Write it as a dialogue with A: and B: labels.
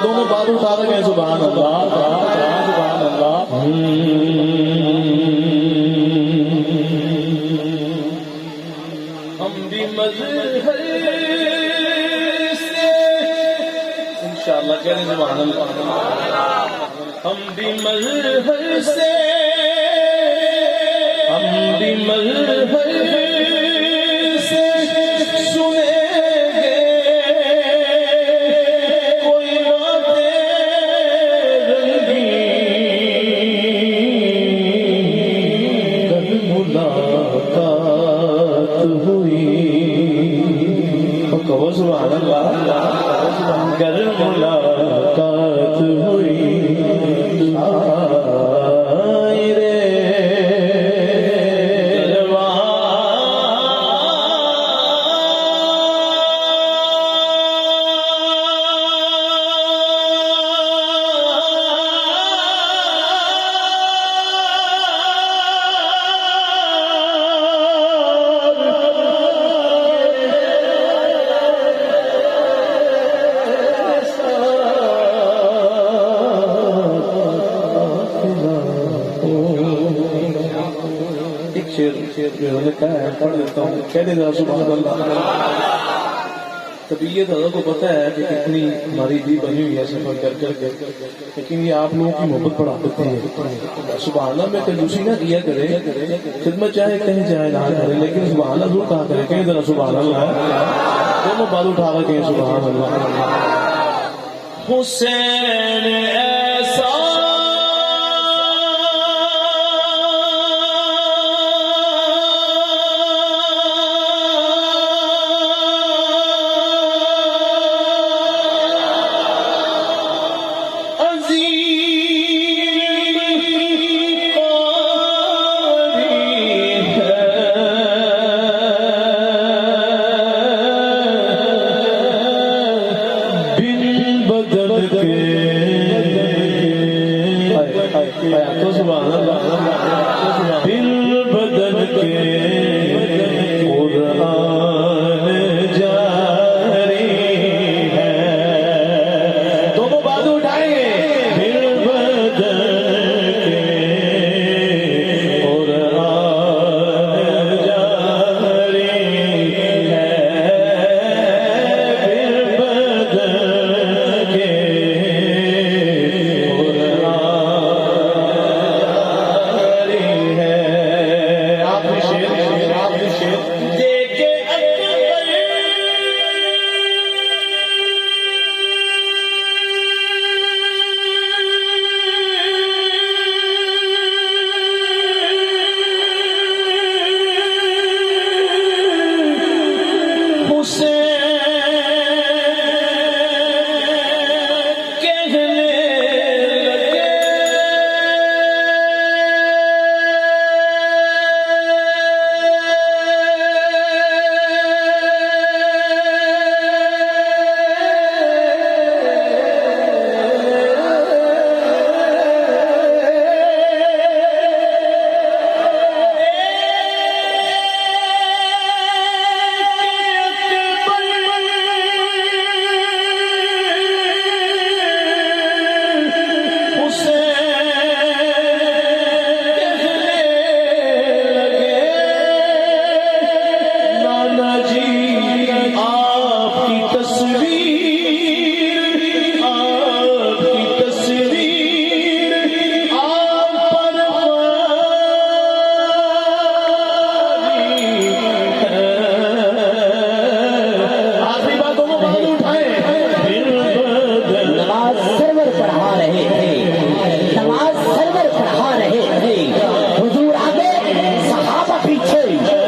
A: دونوں بات اٹھا رہے ہیں سبحان اللہ سبحان اللہ ہم بھی مظہر سے انشاءاللہ کہہ رہے ہیں سبحان اللہ ہم بھی مظہر سے ہم بھی مظہر سے سنیں گے کوئی باتیں رنگین کل ملاقات ہوئی کہو سبحان اللہ کل ملاقات ہوئی آئی رے پڑھ دیتا ہوں کہہ دے ذرا سبحان اللہ طبیعت حضرت کو پتہ ہے کہ کتنی ہماری دی بنی ہوئی ہے سفر کر کر کے لیکن یہ آپ لوگوں کی محبت بڑھا دیتی ہے سبحان اللہ میں کنجوسی نہ کیا کرے خدمت چاہے کہیں چاہے نہ کرے لیکن سبحان اللہ ضرور کہا کرے کہیں ذرا سبحان اللہ دونوں بات اٹھا کر کہیں سبحان اللہ حسین ایسا
B: حضور آگے صحابہ پیچھے